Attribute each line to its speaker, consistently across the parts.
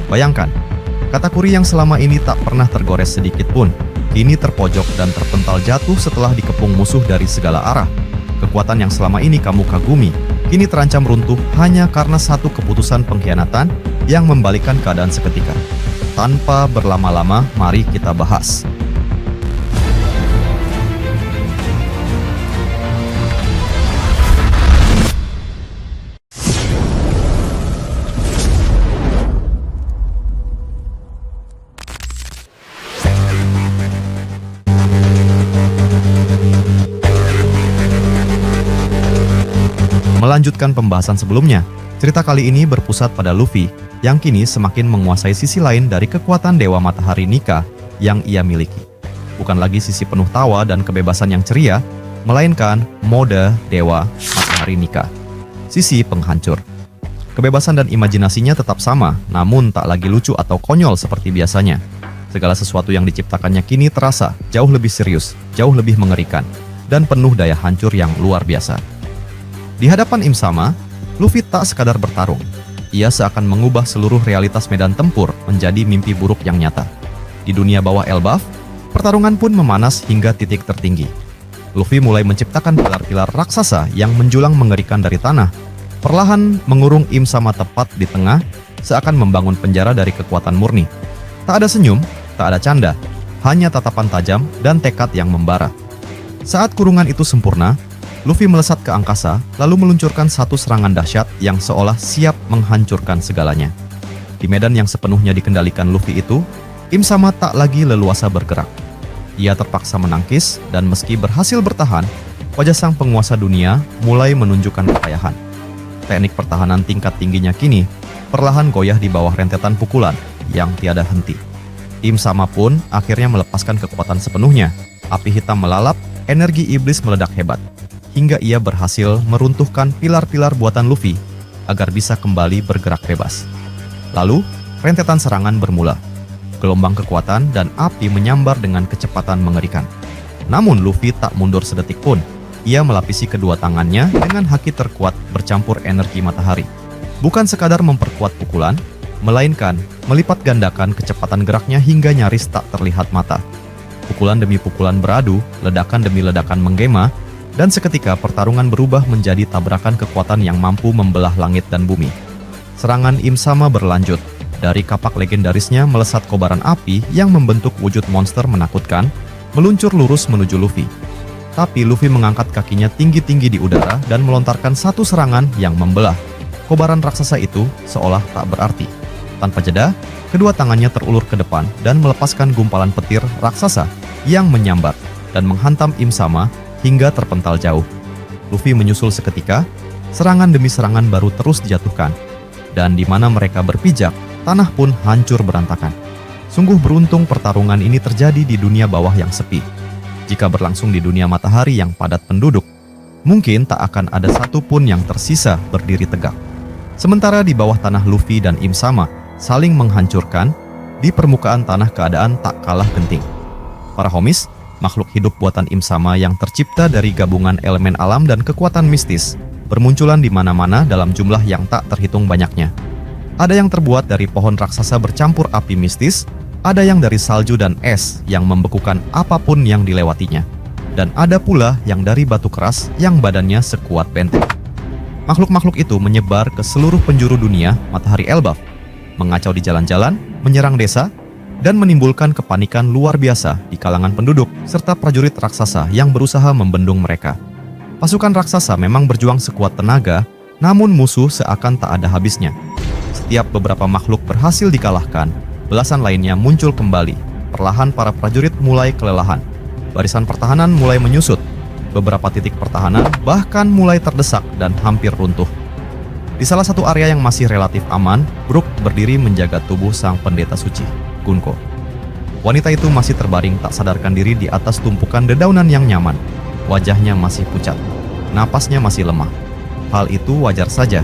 Speaker 1: Bayangkan, katakuri yang selama ini tak pernah tergores sedikit pun, kini terpojok dan terpental jatuh setelah dikepung musuh dari segala arah. Kekuatan yang selama ini kamu kagumi, kini terancam runtuh hanya karena satu keputusan pengkhianatan yang membalikkan keadaan seketika. Tanpa berlama-lama, mari kita bahas. Melanjutkan pembahasan sebelumnya, cerita kali ini berpusat pada Luffy yang kini semakin menguasai sisi lain dari kekuatan Dewa Matahari Nika yang ia miliki. Bukan lagi sisi penuh tawa dan kebebasan yang ceria, melainkan mode Dewa Matahari Nika, sisi penghancur. Kebebasan dan imajinasinya tetap sama, namun tak lagi lucu atau konyol seperti biasanya. Segala sesuatu yang diciptakannya kini terasa jauh lebih serius, jauh lebih mengerikan, dan penuh daya hancur yang luar biasa. Di hadapan Im Sama, Luffy tak sekadar bertarung. Ia seakan mengubah seluruh realitas medan tempur menjadi mimpi buruk yang nyata. Di dunia bawah Elbaf, pertarungan pun memanas hingga titik tertinggi. Luffy mulai menciptakan pilar-pilar raksasa yang menjulang mengerikan dari tanah, perlahan mengurung Im Sama tepat di tengah, seakan membangun penjara dari kekuatan murni. Tak ada senyum, tak ada canda, hanya tatapan tajam dan tekad yang membara. Saat kurungan itu sempurna, Luffy melesat ke angkasa, lalu meluncurkan satu serangan dahsyat yang seolah siap menghancurkan segalanya. Di medan yang sepenuhnya dikendalikan Luffy itu, Im Sama tak lagi leluasa bergerak. Ia terpaksa menangkis, dan meski berhasil bertahan, wajah sang penguasa dunia mulai menunjukkan kepayahan. Teknik pertahanan tingkat tingginya kini perlahan goyah di bawah rentetan pukulan yang tiada henti. Im Sama pun akhirnya melepaskan kekuatan sepenuhnya. Api hitam melalap, energi iblis meledak hebat, hingga ia berhasil meruntuhkan pilar-pilar buatan Luffy agar bisa kembali bergerak bebas. Lalu, rentetan serangan bermula. Gelombang kekuatan dan api menyambar dengan kecepatan mengerikan. Namun Luffy tak mundur sedetik pun. Ia melapisi kedua tangannya dengan haki terkuat bercampur energi matahari. Bukan sekadar memperkuat pukulan, melainkan melipat gandakan kecepatan geraknya hingga nyaris tak terlihat mata. Pukulan demi pukulan beradu, ledakan demi ledakan menggema, dan seketika pertarungan berubah menjadi tabrakan kekuatan yang mampu membelah langit dan bumi. Serangan Im Sama berlanjut. Dari kapak legendarisnya melesat kobaran api yang membentuk wujud monster menakutkan, meluncur lurus menuju Luffy. Tapi Luffy mengangkat kakinya tinggi-tinggi di udara dan melontarkan satu serangan yang membelah. Kobaran raksasa itu seolah tak berarti. Tanpa jeda, kedua tangannya terulur ke depan dan melepaskan gumpalan petir raksasa yang menyambar dan menghantam Im Sama hingga terpental jauh. Luffy menyusul seketika, serangan demi serangan baru terus dijatuhkan. Dan di mana mereka berpijak, tanah pun hancur berantakan. Sungguh beruntung pertarungan ini terjadi di dunia bawah yang sepi. Jika berlangsung di dunia matahari yang padat penduduk, mungkin tak akan ada satupun yang tersisa berdiri tegak. Sementara di bawah tanah Luffy dan Im Sama saling menghancurkan, di permukaan tanah keadaan tak kalah genting. Para homies, makhluk hidup buatan Im Sama yang tercipta dari gabungan elemen alam dan kekuatan mistis, bermunculan di mana-mana dalam jumlah yang tak terhitung banyaknya. Ada yang terbuat dari pohon raksasa bercampur api mistis, ada yang dari salju dan es yang membekukan apapun yang dilewatinya, dan ada pula yang dari batu keras yang badannya sekuat benteng. Makhluk-makhluk itu menyebar ke seluruh penjuru dunia matahari Elbaf, mengacau di jalan-jalan, menyerang desa, dan menimbulkan kepanikan luar biasa di kalangan penduduk serta prajurit raksasa yang berusaha membendung mereka. Pasukan raksasa memang berjuang sekuat tenaga, namun musuh seakan tak ada habisnya. Setiap beberapa makhluk berhasil dikalahkan, belasan lainnya muncul kembali. Perlahan para prajurit mulai kelelahan. Barisan pertahanan mulai menyusut. Beberapa titik pertahanan bahkan mulai terdesak dan hampir runtuh. Di salah satu area yang masih relatif aman, Brook berdiri menjaga tubuh sang pendeta suci, Gunko. Wanita itu masih terbaring tak sadarkan diri di atas tumpukan dedaunan yang nyaman. Wajahnya masih pucat, napasnya masih lemah. Hal itu wajar saja.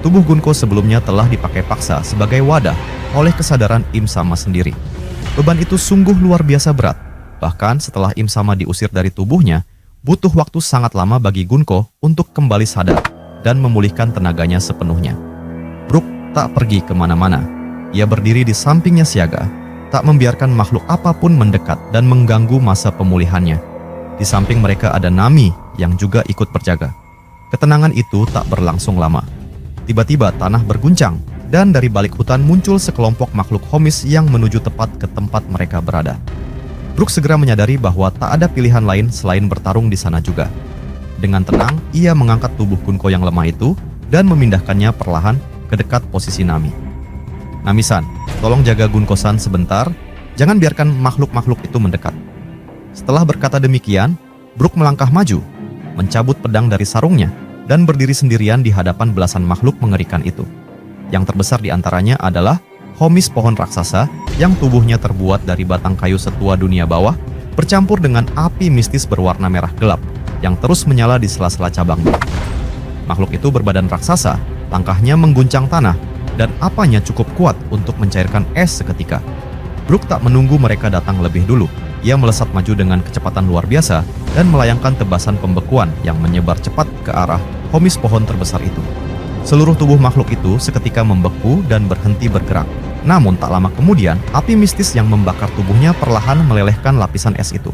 Speaker 1: Tubuh Gunko sebelumnya telah dipakai paksa sebagai wadah oleh kesadaran Im Sama sendiri. Beban itu sungguh luar biasa berat. Bahkan setelah Im Sama diusir dari tubuhnya, butuh waktu sangat lama bagi Gunko untuk kembali sadar dan memulihkan tenaganya sepenuhnya. Brook tak pergi kemana-mana. Ia berdiri di sampingnya siaga, tak membiarkan makhluk apapun mendekat dan mengganggu masa pemulihannya. Di samping mereka ada Nami yang juga ikut berjaga. Ketenangan itu tak berlangsung lama. Tiba-tiba tanah berguncang dan dari balik hutan muncul sekelompok makhluk Homis yang menuju tepat ke tempat mereka berada. Brook segera menyadari bahwa tak ada pilihan lain selain bertarung di sana juga. Dengan tenang, ia mengangkat tubuh Gunko yang lemah itu dan memindahkannya perlahan ke dekat posisi Nami. "Nami-san, tolong jaga Gunko-san sebentar, jangan biarkan makhluk-makhluk itu mendekat." Setelah berkata demikian, Brook melangkah maju, mencabut pedang dari sarungnya, dan berdiri sendirian di hadapan belasan makhluk mengerikan itu. Yang terbesar di antaranya adalah Homis pohon raksasa yang tubuhnya terbuat dari batang kayu setua dunia bawah, bercampur dengan api mistis berwarna merah gelap yang terus menyala di sela-sela cabangnya. Makhluk itu berbadan raksasa, langkahnya mengguncang tanah, dan apanya cukup kuat untuk mencairkan es seketika. Brook tak menunggu mereka datang lebih dulu. Ia melesat maju dengan kecepatan luar biasa dan melayangkan tebasan pembekuan yang menyebar cepat ke arah Homis pohon terbesar itu. Seluruh tubuh makhluk itu seketika membeku dan berhenti bergerak. Namun tak lama kemudian, api mistis yang membakar tubuhnya perlahan melelehkan lapisan es itu.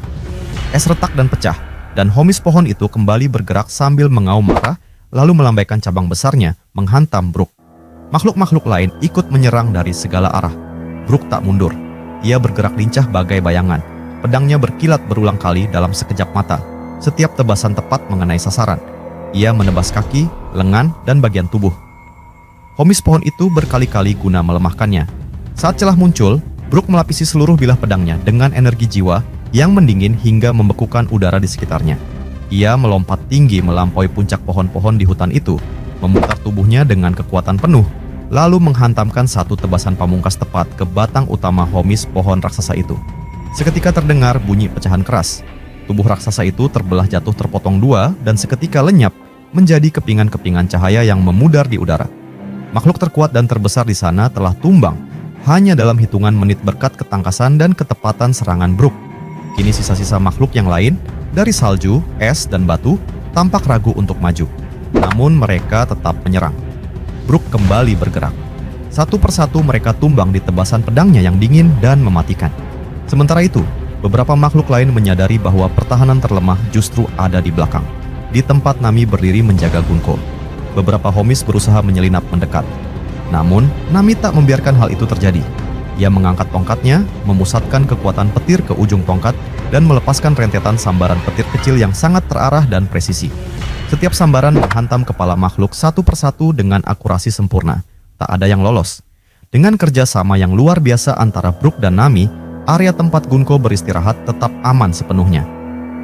Speaker 1: Es retak dan pecah, dan Homis pohon itu kembali bergerak sambil mengaum marah, lalu melambaikan cabang besarnya menghantam Brook. Makhluk-makhluk lain ikut menyerang dari segala arah. Brook tak mundur. Ia bergerak lincah bagai bayangan. Pedangnya berkilat berulang kali dalam sekejap mata. Setiap tebasan tepat mengenai sasaran. Ia menebas kaki, lengan, dan bagian tubuh. Homis pohon itu berkali-kali guna melemahkannya. Saat celah muncul, Brook melapisi seluruh bilah pedangnya dengan energi jiwa yang mendingin hingga membekukan udara di sekitarnya. Ia melompat tinggi melampaui puncak pohon-pohon di hutan itu, memutar tubuhnya dengan kekuatan penuh, lalu menghantamkan satu tebasan pamungkas tepat ke batang utama Homis pohon raksasa itu. Seketika terdengar bunyi pecahan keras. Tubuh raksasa itu terbelah jatuh terpotong dua dan seketika lenyap menjadi kepingan-kepingan cahaya yang memudar di udara. Makhluk terkuat dan terbesar di sana telah tumbang hanya dalam hitungan menit berkat ketangkasan dan ketepatan serangan Brook. Kini sisa-sisa makhluk yang lain dari salju, es, dan batu tampak ragu untuk maju. Namun mereka tetap menyerang. Brook kembali bergerak. Satu persatu mereka tumbang di tebasan pedangnya yang dingin dan mematikan. Sementara itu, beberapa makhluk lain menyadari bahwa pertahanan terlemah justru ada di belakang, di tempat Nami berdiri menjaga Gunko. Beberapa Homis berusaha menyelinap mendekat. Namun, Nami tak membiarkan hal itu terjadi. Ia mengangkat tongkatnya, memusatkan kekuatan petir ke ujung tongkat, dan melepaskan rentetan sambaran petir kecil yang sangat terarah dan presisi. Setiap sambaran menghantam kepala makhluk satu persatu dengan akurasi sempurna. Tak ada yang lolos. Dengan kerjasama yang luar biasa antara Brook dan Nami, area tempat Gunko beristirahat tetap aman sepenuhnya.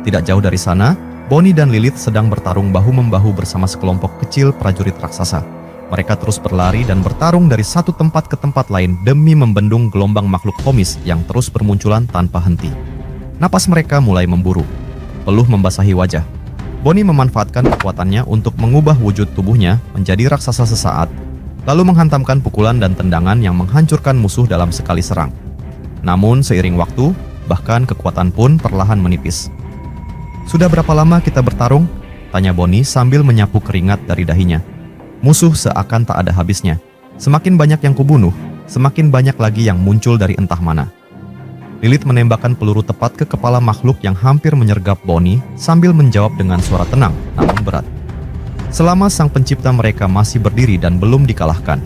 Speaker 1: Tidak jauh dari sana, Bonnie dan Lilith sedang bertarung bahu-membahu bersama sekelompok kecil prajurit raksasa. Mereka terus berlari dan bertarung dari satu tempat ke tempat lain demi membendung gelombang makhluk Homis yang terus bermunculan tanpa henti. Napas mereka mulai memburu. Peluh membasahi wajah. Bonnie memanfaatkan kekuatannya untuk mengubah wujud tubuhnya menjadi raksasa sesaat, lalu menghantamkan pukulan dan tendangan yang menghancurkan musuh dalam sekali serang. Namun seiring waktu, bahkan kekuatan pun perlahan menipis. "Sudah berapa lama kita bertarung?" tanya Bonnie sambil menyapu keringat dari dahinya. "Musuh seakan tak ada habisnya. Semakin banyak yang kubunuh, semakin banyak lagi yang muncul dari entah mana." Lilith menembakkan peluru tepat ke kepala makhluk yang hampir menyergap Bonnie sambil menjawab dengan suara tenang namun berat. Selama sang pencipta mereka masih berdiri dan belum dikalahkan,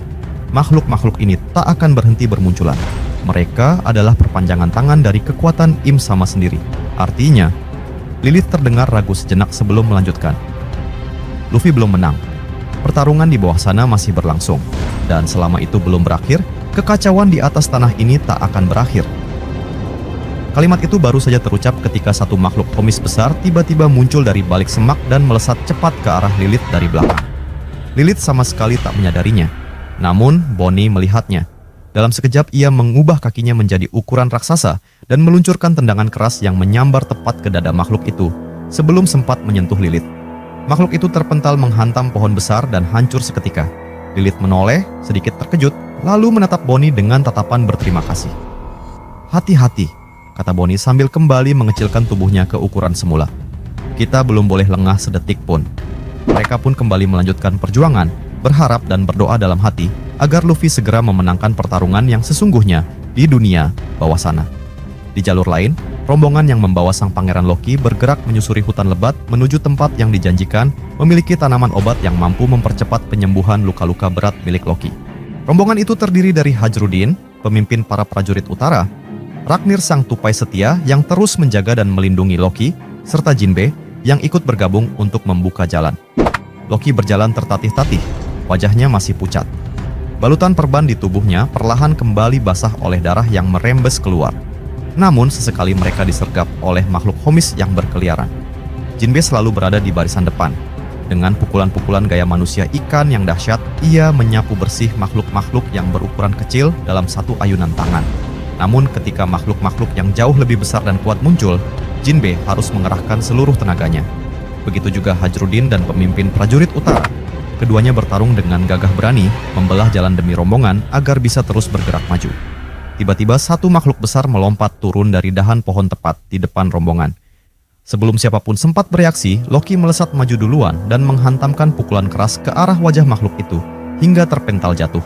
Speaker 1: makhluk-makhluk ini tak akan berhenti bermunculan. Mereka adalah perpanjangan tangan dari kekuatan Im Sama sendiri. Artinya, Lilith terdengar ragu sejenak sebelum melanjutkan. Luffy belum menang. Pertarungan di bawah sana masih berlangsung. Dan selama itu belum berakhir, kekacauan di atas tanah ini tak akan berakhir. Kalimat itu baru saja terucap ketika satu makhluk Homis besar tiba-tiba muncul dari balik semak dan melesat cepat ke arah Lilith dari belakang. Lilith sama sekali tak menyadarinya. Namun, Bonnie melihatnya. Dalam sekejap ia mengubah kakinya menjadi ukuran raksasa dan meluncurkan tendangan keras yang menyambar tepat ke dada makhluk itu sebelum sempat menyentuh Lilith. Makhluk itu terpental menghantam pohon besar dan hancur seketika. Lilith menoleh, sedikit terkejut, lalu menatap Bonnie dengan tatapan berterima kasih. "Hati-hati," kata Bonnie sambil kembali mengecilkan tubuhnya ke ukuran semula. "Kita belum boleh lengah sedetik pun." Mereka pun kembali melanjutkan perjuangan berharap dan berdoa dalam hati agar Luffy segera memenangkan pertarungan yang sesungguhnya di dunia bawah sana. Di jalur lain, rombongan yang membawa sang pangeran Loki bergerak menyusuri hutan lebat menuju tempat yang dijanjikan memiliki tanaman obat yang mampu mempercepat penyembuhan luka-luka berat milik Loki. Rombongan itu terdiri dari Hajrudin, pemimpin para prajurit utara, Raknir sang tupai setia yang terus menjaga dan melindungi Loki, serta Jinbe yang ikut bergabung untuk membuka jalan. Loki berjalan tertatih-tatih, wajahnya masih pucat. Balutan perban di tubuhnya perlahan kembali basah oleh darah yang merembes keluar. Namun sesekali mereka disergap oleh makhluk homis yang berkeliaran. Jinbe selalu berada di barisan depan. Dengan pukulan-pukulan gaya manusia ikan yang dahsyat, ia menyapu bersih makhluk-makhluk yang berukuran kecil dalam satu ayunan tangan. Namun ketika makhluk-makhluk yang jauh lebih besar dan kuat muncul, Jinbe harus mengerahkan seluruh tenaganya. Begitu juga Hajrudin dan pemimpin prajurit utara. Keduanya bertarung dengan gagah berani, membelah jalan demi rombongan agar bisa terus bergerak maju. Tiba-tiba satu makhluk besar melompat turun dari dahan pohon tepat di depan rombongan. Sebelum siapapun sempat bereaksi, Loki melesat maju duluan dan menghantamkan pukulan keras ke arah wajah makhluk itu hingga terpental jatuh.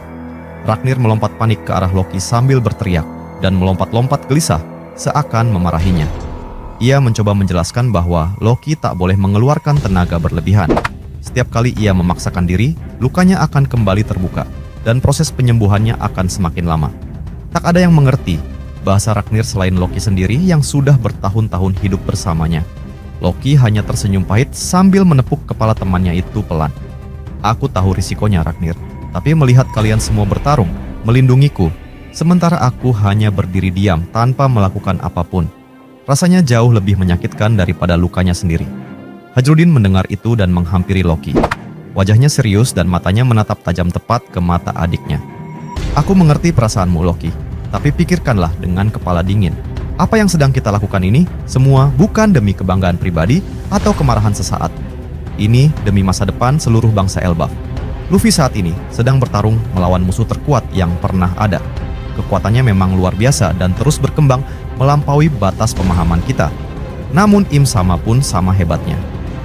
Speaker 1: Raknir melompat panik ke arah Loki sambil berteriak dan melompat-lompat gelisah seakan memarahinya. Ia mencoba menjelaskan bahwa Loki tak boleh mengeluarkan tenaga berlebihan. Setiap kali ia memaksakan diri, lukanya akan kembali terbuka dan proses penyembuhannya akan semakin lama. Tak ada yang mengerti bahasa Raknir selain Loki sendiri yang sudah bertahun-tahun hidup bersamanya. Loki hanya tersenyum pahit sambil menepuk kepala temannya itu pelan. Aku tahu risikonya Raknir, tapi melihat kalian semua bertarung, melindungiku, sementara aku hanya berdiri diam tanpa melakukan apapun. Rasanya jauh lebih menyakitkan daripada lukanya sendiri. Hajrudin mendengar itu dan menghampiri Loki. Wajahnya serius dan matanya menatap tajam tepat ke mata adiknya. Aku mengerti perasaanmu Loki. Tapi pikirkanlah dengan kepala dingin. Apa yang sedang kita lakukan ini semua bukan demi kebanggaan pribadi atau kemarahan sesaat. Ini demi masa depan seluruh bangsa Elbaf. Luffy saat ini sedang bertarung melawan musuh terkuat yang pernah ada. Kekuatannya memang luar biasa dan terus berkembang melampaui batas pemahaman kita. Namun Im Sama pun sama hebatnya.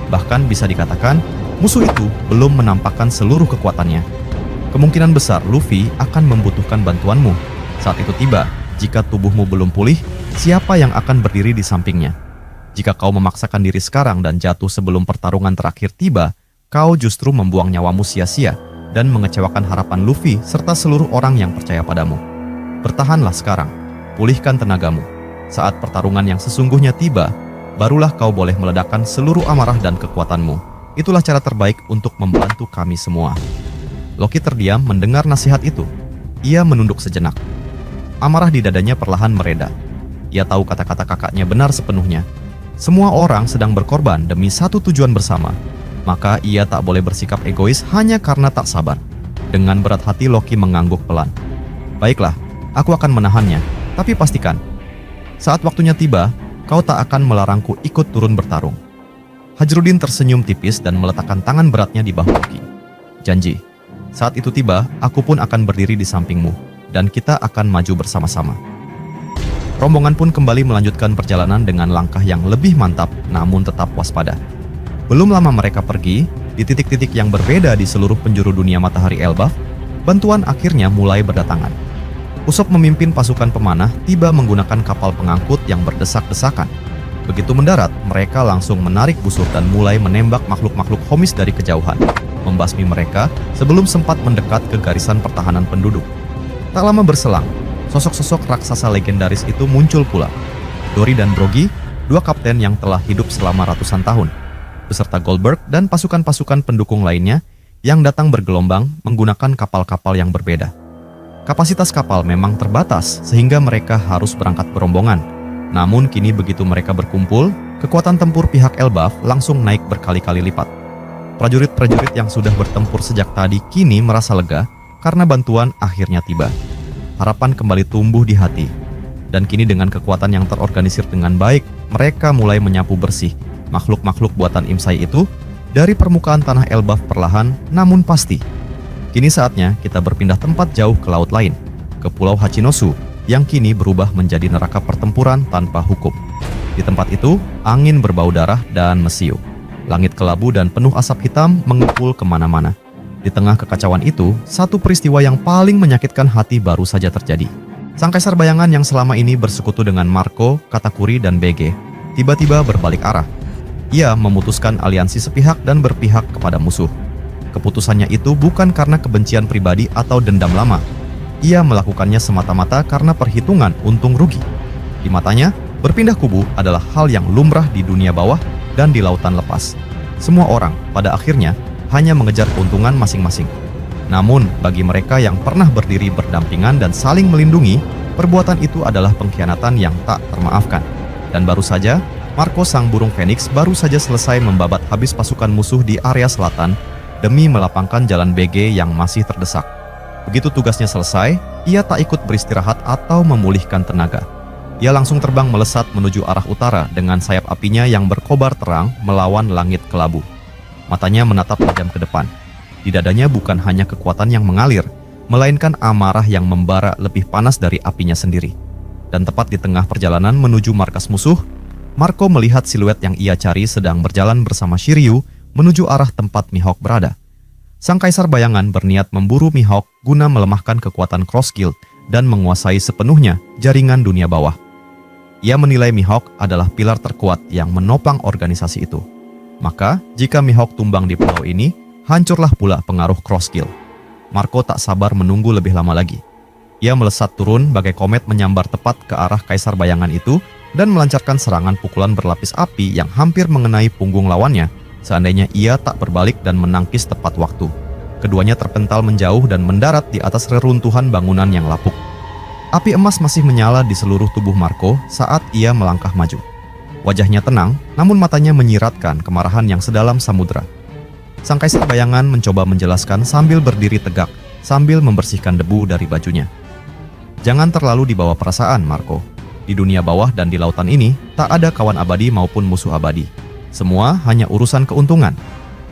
Speaker 1: Bahkan bisa dikatakan musuh itu belum menampakkan seluruh kekuatannya. Kemungkinan besar Luffy akan membutuhkan bantuanmu. Saat itu tiba, jika tubuhmu belum pulih, siapa yang akan berdiri di sampingnya? Jika kau memaksakan diri sekarang dan jatuh sebelum pertarungan terakhir tiba, kau justru membuang nyawamu sia-sia dan mengecewakan harapan Luffy serta seluruh orang yang percaya padamu. Bertahanlah sekarang, pulihkan tenagamu. Saat pertarungan yang sesungguhnya tiba, barulah kau boleh meledakkan seluruh amarah dan kekuatanmu. Itulah cara terbaik untuk membantu kami semua. Loki terdiam mendengar nasihat itu. Ia menunduk sejenak. Amarah di dadanya perlahan mereda. Ia tahu kata-kata kakaknya benar sepenuhnya. Semua orang sedang berkorban demi satu tujuan bersama. Maka ia tak boleh bersikap egois hanya karena tak sabar. Dengan berat hati Loki mengangguk pelan. Baiklah, aku akan menahannya. Tapi pastikan, saat waktunya tiba, kau tak akan melarangku ikut turun bertarung. Hajrudin tersenyum tipis dan meletakkan tangan beratnya di bahu Loki. Janji, saat itu tiba, aku pun akan berdiri di sampingmu. Dan kita akan maju bersama-sama. Rombongan pun kembali melanjutkan perjalanan dengan langkah yang lebih mantap namun tetap waspada. Belum lama mereka pergi, di titik-titik yang berbeda di seluruh penjuru dunia matahari Elbaf, bantuan akhirnya mulai berdatangan. Usopp memimpin pasukan pemanah tiba menggunakan kapal pengangkut yang berdesak-desakan. Begitu mendarat, mereka langsung menarik busur dan mulai menembak makhluk-makhluk homis dari kejauhan, membasmi mereka sebelum sempat mendekat ke garisan pertahanan penduduk. Tak lama berselang, sosok-sosok raksasa legendaris itu muncul pula. Dory dan Brogy, dua kapten yang telah hidup selama ratusan tahun, beserta Goldberg dan pasukan-pasukan pendukung lainnya yang datang bergelombang menggunakan kapal-kapal yang berbeda. Kapasitas kapal memang terbatas sehingga mereka harus berangkat berombongan. Namun kini begitu mereka berkumpul, kekuatan tempur pihak Elbaf langsung naik berkali-kali lipat. Prajurit-prajurit yang sudah bertempur sejak tadi kini merasa lega karena bantuan akhirnya tiba. Harapan kembali tumbuh di hati. Dan kini dengan kekuatan yang terorganisir dengan baik, mereka mulai menyapu bersih makhluk-makhluk buatan Imsai itu dari permukaan tanah Elbaf perlahan namun pasti. Kini saatnya kita berpindah tempat jauh ke laut lain, ke Pulau Hachinosu yang kini berubah menjadi neraka pertempuran tanpa hukum. Di tempat itu, angin berbau darah dan mesiu. Langit kelabu dan penuh asap hitam mengepul kemana-mana. Di tengah kekacauan itu, satu peristiwa yang paling menyakitkan hati baru saja terjadi. Sang kaisar bayangan yang selama ini bersekutu dengan Marco, Katakuri, dan BG, tiba-tiba berbalik arah. Ia memutuskan aliansi sepihak dan berpihak kepada musuh. Keputusannya itu bukan karena kebencian pribadi atau dendam lama. Ia melakukannya semata-mata karena perhitungan untung rugi. Di matanya, berpindah kubu adalah hal yang lumrah di dunia bawah dan di lautan lepas. Semua orang pada akhirnya hanya mengejar keuntungan masing-masing. Namun, bagi mereka yang pernah berdiri berdampingan dan saling melindungi, perbuatan itu adalah pengkhianatan yang tak termaafkan. Dan baru saja, Marco sang burung Phoenix baru saja selesai membabat habis pasukan musuh di area selatan demi melapangkan jalan BG yang masih terdesak. Begitu tugasnya selesai, ia tak ikut beristirahat atau memulihkan tenaga. Ia langsung terbang melesat menuju arah utara dengan sayap apinya yang berkobar terang melawan langit kelabu. Matanya menatap tajam ke depan. Di dadanya bukan hanya kekuatan yang mengalir, melainkan amarah yang membara lebih panas dari apinya sendiri. Dan tepat di tengah perjalanan menuju markas musuh, Marco melihat siluet yang ia cari sedang berjalan bersama Shiryu menuju arah tempat Mihawk berada. Sang kaisar bayangan berniat memburu Mihawk guna melemahkan kekuatan Cross Guild dan menguasai sepenuhnya jaringan dunia bawah. Ia menilai Mihawk adalah pilar terkuat yang menopang organisasi itu. Maka, jika Mihawk tumbang di pulau ini, hancurlah pula pengaruh Cross Guild. Marco tak sabar menunggu lebih lama lagi. Ia melesat turun bagai komet menyambar tepat ke arah kaisar bayangan itu dan melancarkan serangan pukulan berlapis api yang hampir mengenai punggung lawannya, seandainya ia tak berbalik dan menangkis tepat waktu. Keduanya terpental menjauh dan mendarat di atas reruntuhan bangunan yang lapuk. Api emas masih menyala di seluruh tubuh Marco saat ia melangkah maju. Wajahnya tenang, namun matanya menyiratkan kemarahan yang sedalam samudera. Sang kaisar bayangan mencoba menjelaskan sambil berdiri tegak, sambil membersihkan debu dari bajunya. Jangan terlalu dibawa perasaan, Marco. Di dunia bawah dan di lautan ini, tak ada kawan abadi maupun musuh abadi. Semua hanya urusan keuntungan.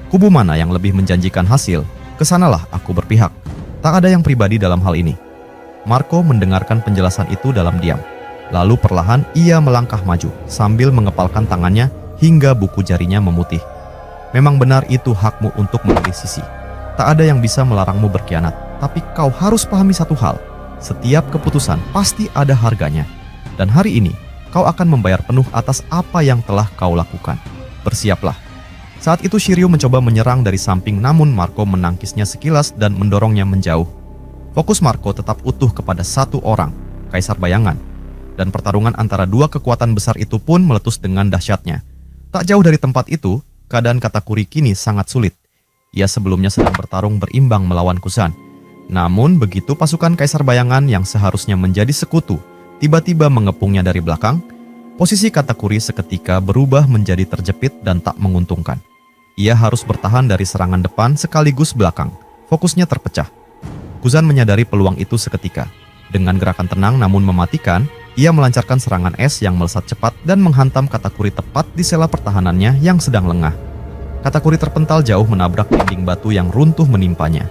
Speaker 1: Kubu mana yang lebih menjanjikan hasil, kesanalah aku berpihak. Tak ada yang pribadi dalam hal ini. Marco mendengarkan penjelasan itu dalam diam. Lalu perlahan ia melangkah maju sambil mengepalkan tangannya hingga buku jarinya memutih. Memang benar itu hakmu untuk memilih sisi. Tak ada yang bisa melarangmu berkhianat. Tapi kau harus pahami satu hal. Setiap keputusan pasti ada harganya. Dan hari ini kau akan membayar penuh atas apa yang telah kau lakukan. Bersiaplah. Saat itu Shiryu mencoba menyerang dari samping, namun Marco menangkisnya sekilas dan mendorongnya menjauh. Fokus Marco tetap utuh kepada satu orang, Kaisar Bayangan. Dan pertarungan antara dua kekuatan besar itu pun meletus dengan dahsyatnya. Tak jauh dari tempat itu, keadaan Katakuri kini sangat sulit. Ia sebelumnya sedang bertarung berimbang melawan Kuzan. Namun begitu pasukan Kaisar Bayangan yang seharusnya menjadi sekutu tiba-tiba mengepungnya dari belakang, posisi Katakuri seketika berubah menjadi terjepit dan tak menguntungkan. Ia harus bertahan dari serangan depan sekaligus belakang. Fokusnya terpecah. Kuzan menyadari peluang itu seketika. Dengan gerakan tenang namun mematikan, ia melancarkan serangan es yang melesat cepat dan menghantam Katakuri tepat di sela pertahanannya yang sedang lengah. Katakuri terpental jauh menabrak dinding batu yang runtuh menimpanya.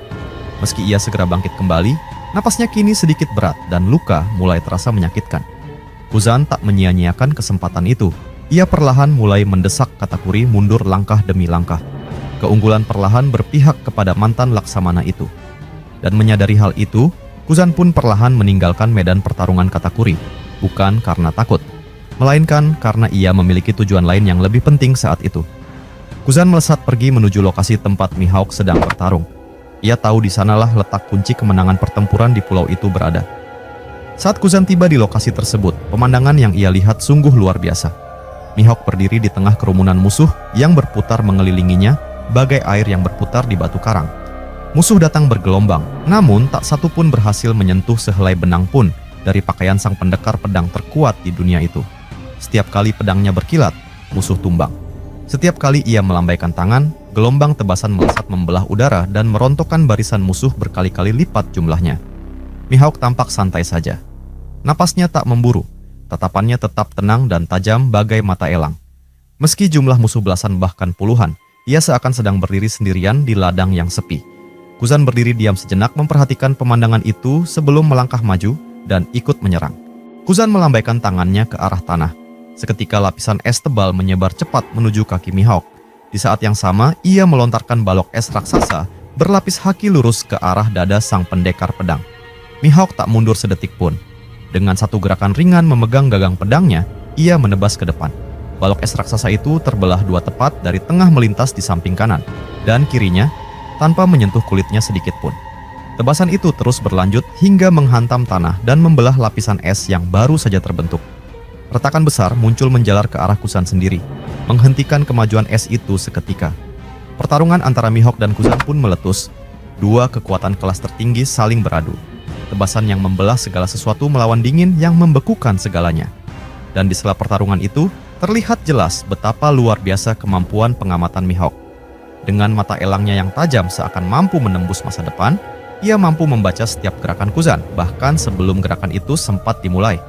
Speaker 1: Meski ia segera bangkit kembali, napasnya kini sedikit berat dan luka mulai terasa menyakitkan. Kuzan tak menyia-nyiakan kesempatan itu. Ia perlahan mulai mendesak Katakuri mundur langkah demi langkah. Keunggulan perlahan berpihak kepada mantan Laksamana itu. Dan menyadari hal itu, Kuzan pun perlahan meninggalkan medan pertarungan Katakuri. Bukan karena takut, melainkan karena ia memiliki tujuan lain yang lebih penting saat itu. Kuzan melesat pergi menuju lokasi tempat Mihawk sedang bertarung. Ia tahu di sanalah letak kunci kemenangan pertempuran di pulau itu berada. Saat Kuzan tiba di lokasi tersebut, pemandangan yang ia lihat sungguh luar biasa. Mihawk berdiri di tengah kerumunan musuh yang berputar mengelilinginya, bagai air yang berputar di batu karang. Musuh datang bergelombang, namun tak satu pun berhasil menyentuh sehelai benang pun dari pakaian sang pendekar pedang terkuat di dunia itu. Setiap kali pedangnya berkilat, musuh tumbang. Setiap kali ia melambaikan tangan, gelombang tebasan melesat membelah udara dan merontokkan barisan musuh berkali-kali lipat jumlahnya. Mihawk tampak santai saja. Napasnya tak memburu, tatapannya tetap tenang dan tajam bagai mata elang. Meski jumlah musuh belasan bahkan puluhan, ia seakan sedang berdiri sendirian di ladang yang sepi. Kuzan berdiri diam sejenak memperhatikan pemandangan itu sebelum melangkah maju dan ikut menyerang. Kuzan melambaikan tangannya ke arah tanah. Seketika lapisan es tebal menyebar cepat menuju kaki Mihawk. Di saat yang sama, ia melontarkan balok es raksasa berlapis haki lurus ke arah dada sang pendekar pedang. Mihawk tak mundur sedetik pun. Dengan satu gerakan ringan memegang gagang pedangnya, ia menebas ke depan. Balok es raksasa itu terbelah dua tepat dari tengah melintas di samping kanan dan kirinya tanpa menyentuh kulitnya sedikit pun. Tebasan itu terus berlanjut hingga menghantam tanah dan membelah lapisan es yang baru saja terbentuk. Retakan besar muncul menjalar ke arah Kusan sendiri, menghentikan kemajuan es itu seketika. Pertarungan antara Mihawk dan Kusan pun meletus. Dua kekuatan kelas tertinggi saling beradu. Tebasan yang membelah segala sesuatu melawan dingin yang membekukan segalanya. Dan di sela pertarungan itu, terlihat jelas betapa luar biasa kemampuan pengamatan Mihawk. Dengan mata elangnya yang tajam seakan mampu menembus masa depan, ia mampu membaca setiap gerakan Kusan, bahkan sebelum gerakan itu sempat dimulai.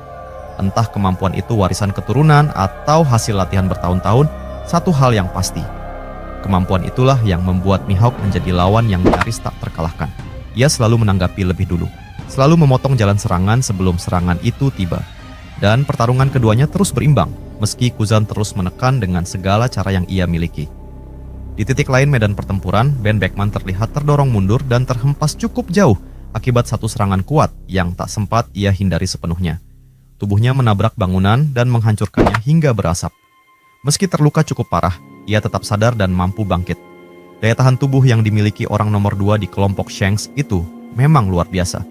Speaker 1: Entah kemampuan itu warisan keturunan atau hasil latihan bertahun-tahun, satu hal yang pasti. Kemampuan itulah yang membuat Mihawk menjadi lawan yang nyaris tak terkalahkan. Ia selalu menanggapi lebih dulu, selalu memotong jalan serangan sebelum serangan itu tiba. Dan pertarungan keduanya terus berimbang, meski Kusan terus menekan dengan segala cara yang ia miliki. Di titik lain medan pertempuran, Ben Beckman terlihat terdorong mundur dan terhempas cukup jauh akibat satu serangan kuat yang tak sempat ia hindari sepenuhnya. Tubuhnya menabrak bangunan dan menghancurkannya hingga berasap. Meski terluka cukup parah, ia tetap sadar dan mampu bangkit. Daya tahan tubuh yang dimiliki orang nomor 2 di kelompok Shanks itu memang luar biasa.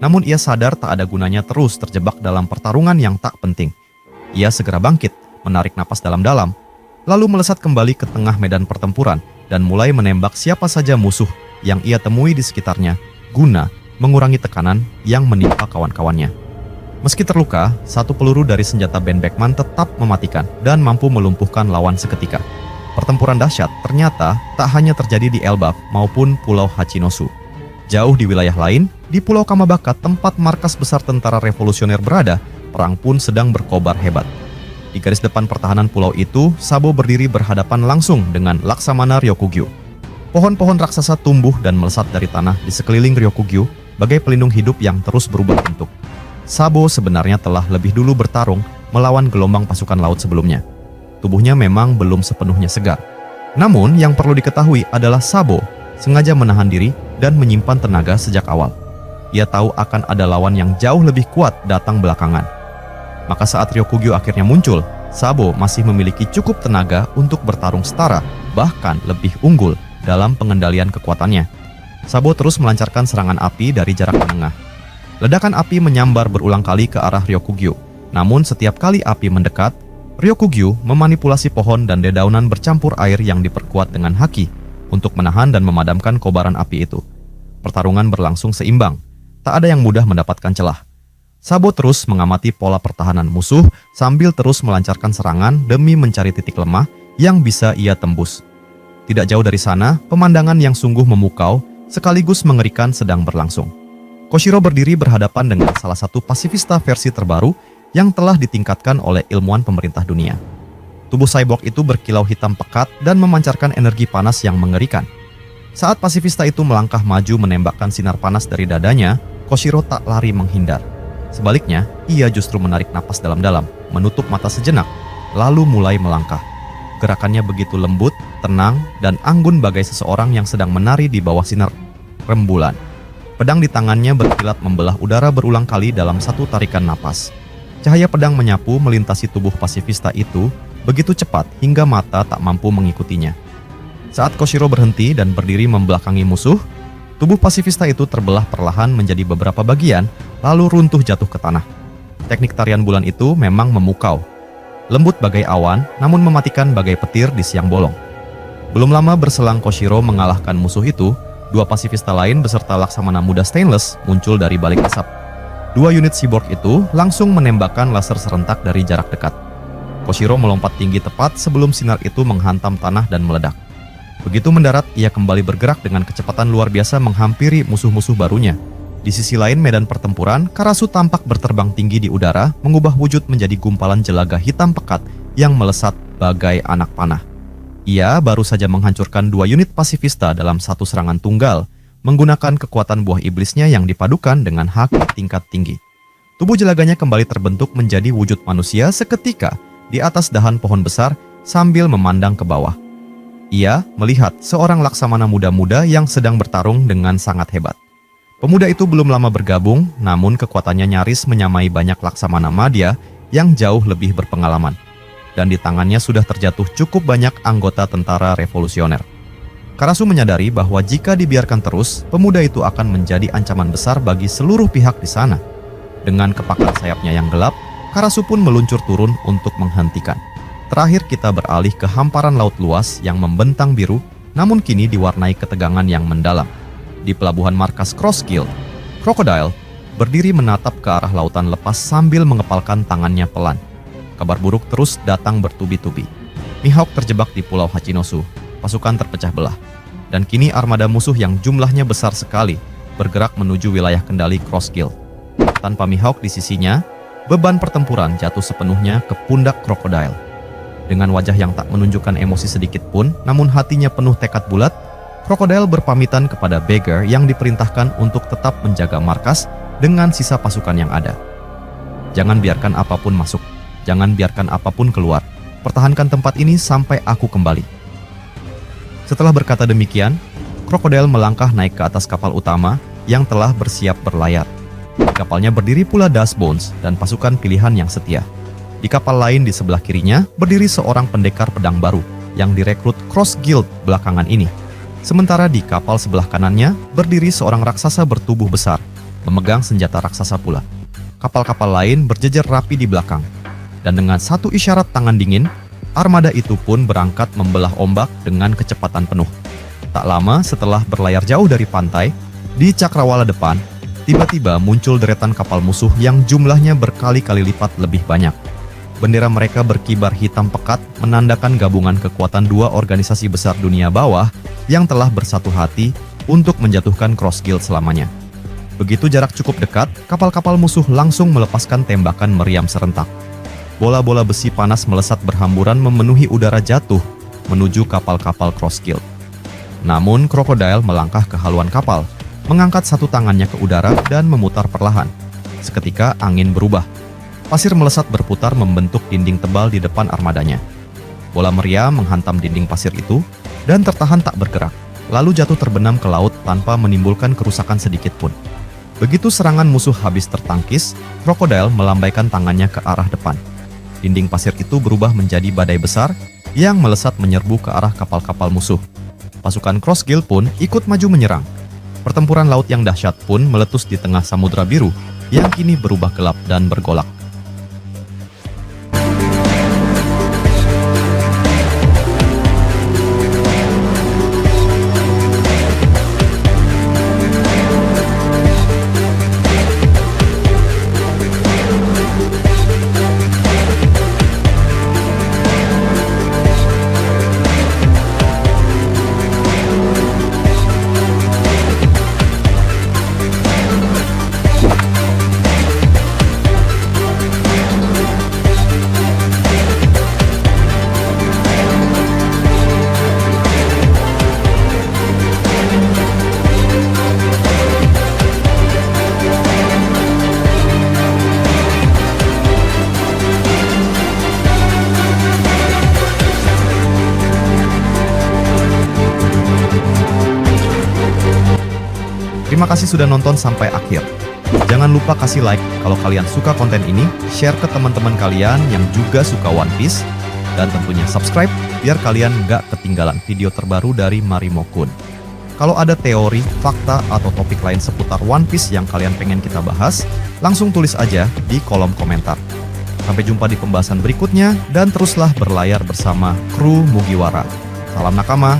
Speaker 1: Namun ia sadar tak ada gunanya terus terjebak dalam pertarungan yang tak penting. Ia segera bangkit, menarik napas dalam-dalam, lalu melesat kembali ke tengah medan pertempuran dan mulai menembak siapa saja musuh yang ia temui di sekitarnya guna mengurangi tekanan yang menimpa kawan-kawannya. Meski terluka, satu peluru dari senjata Ben Beckman tetap mematikan dan mampu melumpuhkan lawan seketika. Pertempuran dahsyat ternyata tak hanya terjadi di Elbaf maupun Pulau Hachinosu. Jauh di wilayah lain, di Pulau Kamabaka tempat markas besar tentara revolusioner berada, perang pun sedang berkobar hebat. Di garis depan pertahanan pulau itu, Sabo berdiri berhadapan langsung dengan Laksamana Ryokugyu. Pohon-pohon raksasa tumbuh dan melesat dari tanah di sekeliling Ryokugyu bagai pelindung hidup yang terus berubah bentuk. Sabo sebenarnya telah lebih dulu bertarung melawan gelombang pasukan laut sebelumnya. Tubuhnya memang belum sepenuhnya segar. Namun yang perlu diketahui adalah Sabo sengaja menahan diri dan menyimpan tenaga sejak awal. Ia tahu akan ada lawan yang jauh lebih kuat datang belakangan. Maka saat Ryokugyu akhirnya muncul, Sabo masih memiliki cukup tenaga untuk bertarung setara, bahkan lebih unggul dalam pengendalian kekuatannya. Sabo terus melancarkan serangan api dari jarak menengah. Ledakan api menyambar berulang kali ke arah Ryokugyu. Namun setiap kali api mendekat, Ryokugyu memanipulasi pohon dan dedaunan bercampur air yang diperkuat dengan haki untuk menahan dan memadamkan kobaran api itu. Pertarungan berlangsung seimbang, tak ada yang mudah mendapatkan celah. Sabo terus mengamati pola pertahanan musuh sambil terus melancarkan serangan demi mencari titik lemah yang bisa ia tembus. Tidak jauh dari sana, pemandangan yang sungguh memukau sekaligus mengerikan sedang berlangsung. Koshiro berdiri berhadapan dengan salah satu pasifista versi terbaru yang telah ditingkatkan oleh ilmuwan pemerintah dunia. Tubuh cyborg itu berkilau hitam pekat dan memancarkan energi panas yang mengerikan. Saat pasifista itu melangkah maju menembakkan sinar panas dari dadanya, Koshiro tak lari menghindar. Sebaliknya, ia justru menarik napas dalam-dalam, menutup mata sejenak, lalu mulai melangkah. Gerakannya begitu lembut, tenang, dan anggun bagai seseorang yang sedang menari di bawah sinar rembulan. Pedang di tangannya berkilat membelah udara berulang kali dalam satu tarikan napas. Cahaya pedang menyapu melintasi tubuh pasifista itu begitu cepat hingga mata tak mampu mengikutinya. Saat Koshiro berhenti dan berdiri membelakangi musuh, tubuh pasifista itu terbelah perlahan menjadi beberapa bagian, lalu runtuh jatuh ke tanah. Teknik tarian bulan itu memang memukau. Lembut bagai awan, namun mematikan bagai petir di siang bolong. Belum lama berselang Koshiro mengalahkan musuh itu, dua pasifista lain beserta Laksamana muda Stainless muncul dari balik asap. Dua unit cyborg itu langsung menembakkan laser serentak dari jarak dekat. Koshiro melompat tinggi tepat sebelum sinar itu menghantam tanah dan meledak. Begitu mendarat, ia kembali bergerak dengan kecepatan luar biasa menghampiri musuh-musuh barunya. Di sisi lain medan pertempuran, Karasu tampak berterbang tinggi di udara, mengubah wujud menjadi gumpalan jelaga hitam pekat yang melesat bagai anak panah. Ia baru saja menghancurkan dua unit pasifista dalam satu serangan tunggal, menggunakan kekuatan buah iblisnya yang dipadukan dengan haki tingkat tinggi. Tubuh jelaganya kembali terbentuk menjadi wujud manusia seketika di atas dahan pohon besar sambil memandang ke bawah. Ia melihat seorang laksamana muda-muda yang sedang bertarung dengan sangat hebat. Pemuda itu belum lama bergabung, namun kekuatannya nyaris menyamai banyak laksamana madya yang jauh lebih berpengalaman. Dan di tangannya sudah terjatuh cukup banyak anggota tentara revolusioner. Karasu menyadari bahwa jika dibiarkan terus, pemuda itu akan menjadi ancaman besar bagi seluruh pihak di sana. Dengan kepakan sayapnya yang gelap, Karasu pun meluncur turun untuk menghentikan. Terakhir kita beralih ke hamparan laut luas yang membentang biru, namun kini diwarnai ketegangan yang mendalam. Di pelabuhan markas Cross Guild, Crocodile berdiri menatap ke arah lautan lepas sambil mengepalkan tangannya pelan. Kabar buruk terus datang bertubi-tubi. Mihawk terjebak di Pulau Hachinosu, pasukan terpecah belah. Dan kini armada musuh yang jumlahnya besar sekali bergerak menuju wilayah kendali Cross Guild. Tanpa Mihawk di sisinya, beban pertempuran jatuh sepenuhnya ke pundak Crocodile. Dengan wajah yang tak menunjukkan emosi sedikit pun, namun hatinya penuh tekad bulat, Crocodile berpamitan kepada Beggar yang diperintahkan untuk tetap menjaga markas dengan sisa pasukan yang ada. Jangan biarkan apapun masuk, jangan biarkan apapun keluar. Pertahankan tempat ini sampai aku kembali. Setelah berkata demikian, Crocodile melangkah naik ke atas kapal utama yang telah bersiap berlayar. Di kapalnya berdiri pula Dustbones dan pasukan pilihan yang setia. Di kapal lain di sebelah kirinya berdiri seorang pendekar pedang baru yang direkrut Cross Guild belakangan ini. Sementara di kapal sebelah kanannya berdiri seorang raksasa bertubuh besar, memegang senjata raksasa pula. Kapal-kapal lain berjejer rapi di belakang. Dan dengan satu isyarat tangan dingin, armada itu pun berangkat membelah ombak dengan kecepatan penuh. Tak lama setelah berlayar jauh dari pantai, di cakrawala depan, tiba-tiba muncul deretan kapal musuh yang jumlahnya berkali-kali lipat lebih banyak. Bendera mereka berkibar hitam pekat menandakan gabungan kekuatan dua organisasi besar dunia bawah yang telah bersatu hati untuk menjatuhkan Cross Guild selamanya. Begitu jarak cukup dekat, kapal-kapal musuh langsung melepaskan tembakan meriam serentak. Bola-bola besi panas melesat berhamburan memenuhi udara jatuh menuju kapal-kapal Cross Guild. Namun Crocodile melangkah ke haluan kapal, mengangkat satu tangannya ke udara dan memutar perlahan. Seketika angin berubah. Pasir melesat berputar membentuk dinding tebal di depan armadanya. Bola meriam menghantam dinding pasir itu dan tertahan tak bergerak, lalu jatuh terbenam ke laut tanpa menimbulkan kerusakan sedikit pun. Begitu serangan musuh habis tertangkis, Crocodile melambaikan tangannya ke arah depan. Dinding pasir itu berubah menjadi badai besar yang melesat menyerbu ke arah kapal-kapal musuh. Pasukan Cross Guild pun ikut maju menyerang. Pertempuran laut yang dahsyat pun meletus di tengah samudra biru yang kini berubah gelap dan bergolak. Terima kasih sudah nonton sampai akhir. Jangan lupa kasih like kalau kalian suka konten ini, share ke teman-teman kalian yang juga suka One Piece, dan tentunya subscribe biar kalian nggak ketinggalan video terbaru dari Marimo Kun. Kalau ada teori, fakta, atau topik lain seputar One Piece yang kalian pengen kita bahas, langsung tulis aja di kolom komentar. Sampai jumpa di pembahasan berikutnya, dan teruslah berlayar bersama kru Mugiwara. Salam nakama.